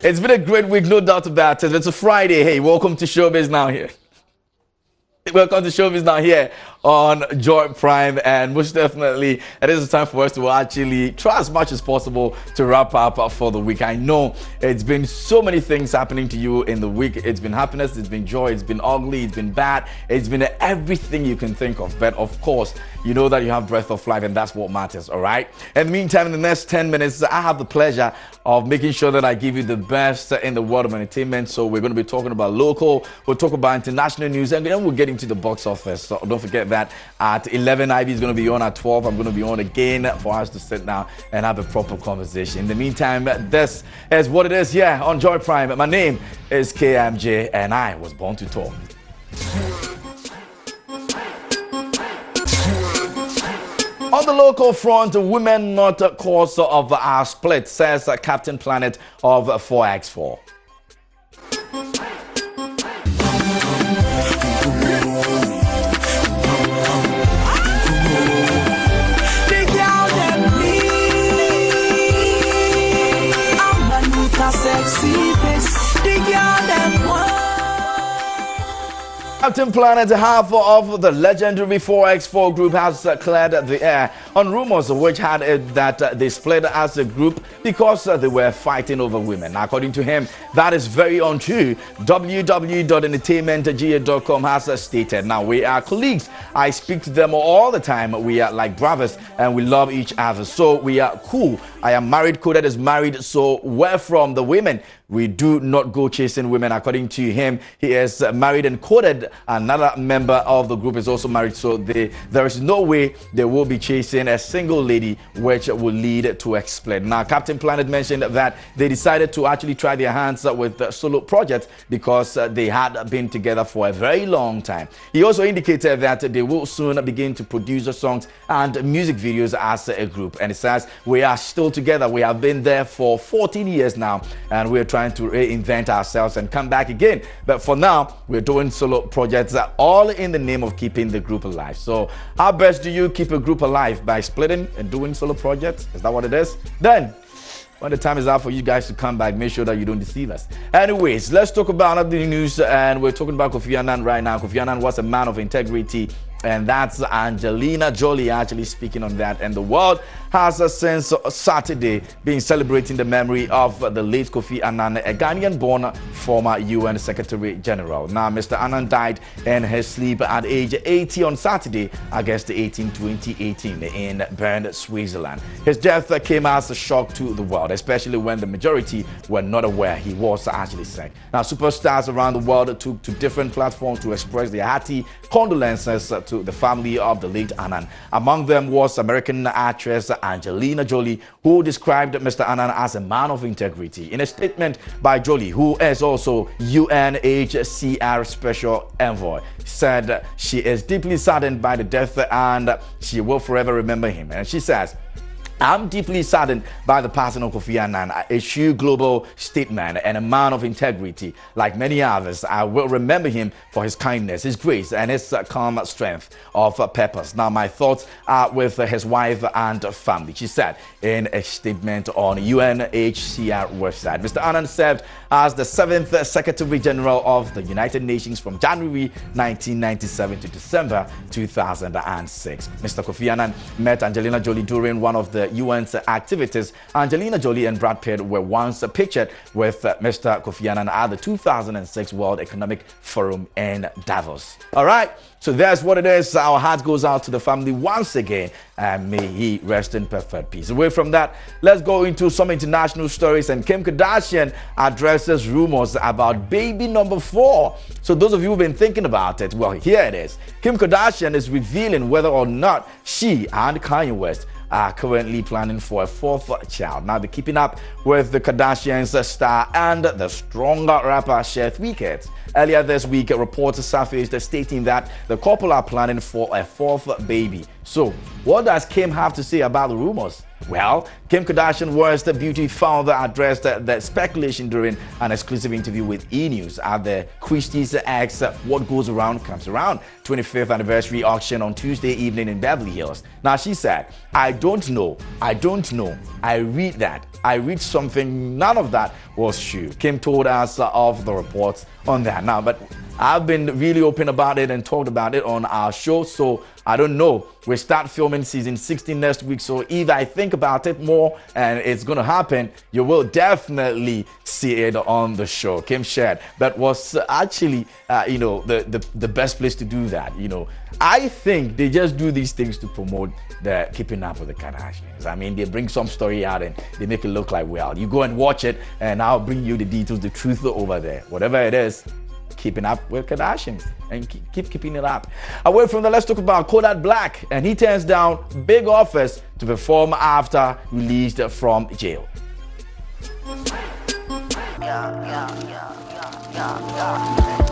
It's been a great week, no doubt about it. It's a Friday. Hey, welcome to Showbiz Now here. Welcome to Showbiz Now here on Joy Prime, and most definitely it is time for us to actually try as much as possible to wrap up for the week. I know it's been so many things happening to you in the week. It's been happiness, it's been joy, it's been ugly, it's been bad, it's been everything you can think of. But of course, you know that you have breath of life, and that's what matters, all right? In the meantime, in the next 10 minutes, I have the pleasure of making sure that I give you the best in the world of entertainment. So we're going to be talking about local, we'll talk about international news, and then we'll get into the box office. So don't forget that at 11, Ivy is going to be on. At 12, I'm going to be on again for us to sit down and have a proper conversation. In the meantime, this is what it is here on Joy Prime. My name is KMJ, and I was born to talk. On the local front, women not cause of our split, says Captain Planet of 4x4. Captain Planet, half of the legendary 4x4 group, has cleared the air on rumors which had it that they split as a group because they were fighting over women. According to him, that is very untrue. www.entertainmentga.com has stated, now we are colleagues. I speak to them all the time. We are like brothers and we love each other. So we are cool. I am married, Kodet is married, so we're from the women. We do not go chasing women. According to him, he is married, and quoted another member of the group is also married, so there is no way they will be chasing a single lady, which will lead to a split. Now, Captain Planet mentioned that they decided to actually try their hands with the solo project because they had been together for a very long time. He also indicated that they will soon begin to produce songs and music videos as a group. And it says, we are still together. We have been there for 14 years now, and we're trying to reinvent ourselves and come back again. But for now, we're doing solo projects all in the name of keeping the group alive. So how best do you keep a group alive? By splitting and doing solo projects? Is that what it is? Then when the time is out for you guys to come back, make sure that you don't deceive us. Anyways, let's talk about other news, and we're talking about Kofi Annan right now. Kofi Annan was a man of integrity, and that's Angelina Jolie actually speaking on that. And the world has since Saturday been celebrating the memory of the late Kofi Annan, a Ghanaian-born former UN Secretary General. Now, Mr. Annan died in his sleep at age 80 on Saturday, August 18, 2018, in Bern, Switzerland. His death came as a shock to the world, especially when the majority were not aware he was actually sick. Now, superstars around the world took to different platforms to express their hearty condolences to the family of the late Annan. Among them was American actress Angelina Jolie, who described Mr. Annan as a man of integrity. In a statement by Jolie, who is also UNHCR Special Envoy, said she is deeply saddened by the death and she will forever remember him. And she says, I'm deeply saddened by the passing of Kofi Annan, a true global statesman and a man of integrity. Like many others, I will remember him for his kindness, his grace, and his calm strength of purpose. Now, my thoughts are with his wife and family, she said in a statement on UNHCR website. Mr. Annan served as the 7th Secretary General of the United Nations from January 1997 to December 2006. Mr. Kofi Annan met Angelina Jolie during one of the UN's activities. Angelina Jolie and Brad Pitt were once pictured with Mr. Kofi Annan at the 2006 World Economic Forum in Davos. All right, so that's what it is. Our heart goes out to the family once again, and may he rest in perfect peace. Away from that, let's go into some international stories. And Kim Kardashian addresses rumors about baby number 4. So those of you who've been thinking about it, well, here it is. Kim Kardashian is revealing whether or not she and Kanye West are currently planning for a 4th child. Now, the Keeping Up with the Kardashians star and the stronger rapper share 3 kids. Earlier this week, reports surfaced stating that the couple are planning for a 4th baby. So, what does Kim have to say about the rumors? Well, Kim Kardashian was the beauty founder addressed the speculation during an exclusive interview with E! News at the Christie's X What Goes Around Comes Around 25th anniversary auction on Tuesday evening in Beverly Hills. Now she said, I don't know. I read that. I read something. None of that was true. Kim told us of the reports on that. Now, but I've been really open about it and talked about it on our show, so I don't know. We start filming season 16 next week, so if I think about it more and it's going to happen, you will definitely see it on the show. Kim shared that was actually, the best place to do that. I think they just do these things to promote the Keeping Up with the Kardashians. I mean, they bring some story out and they make it look like, well, you go and watch it and I'll bring you the details, the truth over there. Whatever it is, Keeping Up with Kardashians, and keep keeping it up. Away from that, let's talk about Kodak Black, and he turns down big offers to perform after released from jail.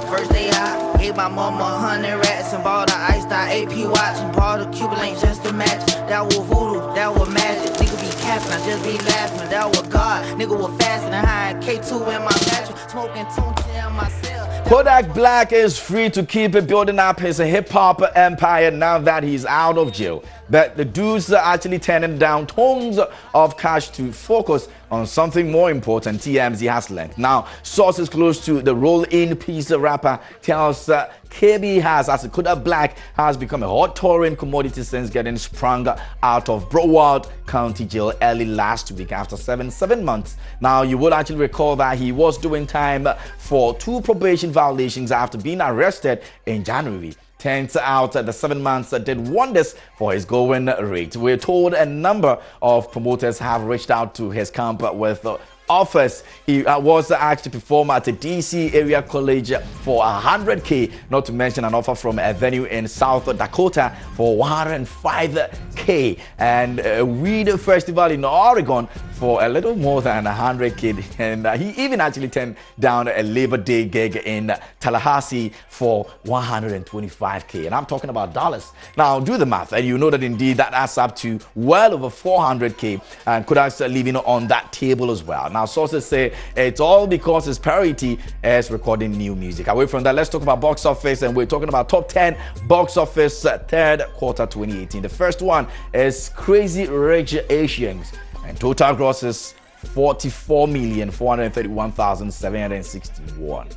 First day out, gave my mama 100 rats and bought an iced out AP watch and bought a Cuban link just to match. That was voodoo, that was magic. Nigga be capping, I just be laughing. That was God, nigga was fasting and high K2 in my mattress, smoking tune in my cell. Kodak Black is free to keep building up his hip-hop empire now that he's out of jail. But the dudes are actually turning down tons of cash to focus on something more important, TMZ has learned. Now, sources close to the roll-in piece rapper tells KB has, as Kodak Black has become a hot touring commodity since getting sprung out of Broward County Jail early last week after seven months. Now, you would actually recall that he was doing time for 2 probation violations after being arrested in January. Turns out the 7 months did wonders for his going rate. We're told a number of promoters have reached out to his camp with offers. He was asked to perform at the DC area college for $100K, not to mention an offer from a venue in South Dakota for $105K, and a weed festival in Oregon for a little more than $100K. And he even actually turned down a Labor Day gig in Tallahassee for $125K, and I'm talking about dollars. Now do the math and you know that indeed that adds up to well over $400K, and Kodak's leaving on that table as well. Now, sources say it's all because his priority is recording new music. Away from that, let's talk about box office, and we're talking about top 10 box office third quarter 2018. The first one is Crazy Rich Asians, and total gross is $44,431,761.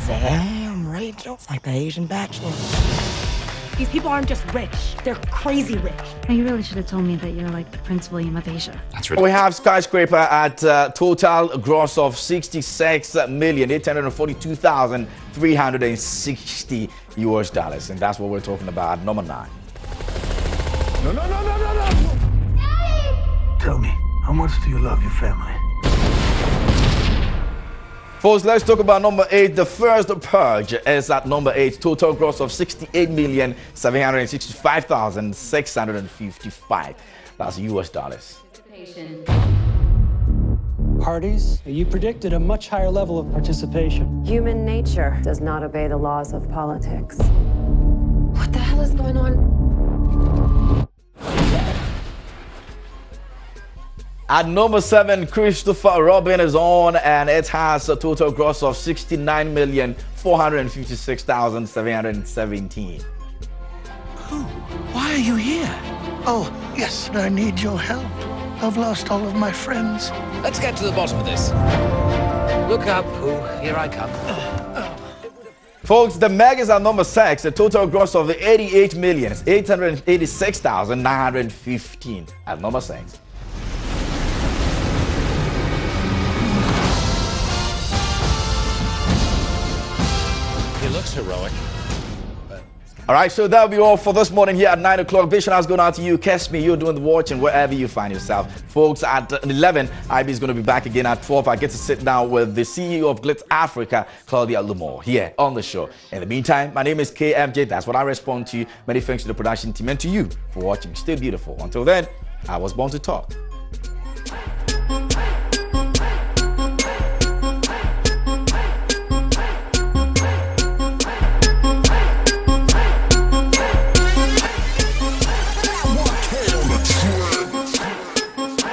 Damn, Rachel, it's like the Asian Bachelor. These people aren't just rich, they're crazy rich. Now, you really should have told me that you're like the Prince William of Asia. That's right. We have Skyscraper at total gross of $66,842,360 US, and that's what we're talking about at number 9. No. Tell me, how much do you love your family? Folks, let's talk about number 8. The First Purge is at number 8. Total gross of $68,765,655. That's US. Parties, you predicted a much higher level of participation. Human nature does not obey the laws of politics. What the hell is going on? At number 7, Christopher Robin is on, and it has a total gross of $69,456,717. Why are you here? Oh, yes, I need your help. I've lost all of my friends. Let's get to the bottom of this. Look up, Pooh. Here I come. Folks, The Meg is at number 6, a total gross of $88,886,915 at number 6. He looks heroic. All right, so that'll be all for this morning here at 9 o'clock. Vision has gone out to you. Catch me. You're doing the watching wherever you find yourself. Folks, at 11, IB is going to be back again at 12. I get to sit down with the CEO of Glitz Africa, Claudia Lumore, here on the show. In the meantime, my name is KMJ. That's what I respond to. Many thanks to the production team and to you for watching. Stay beautiful. Until then, I was born to talk.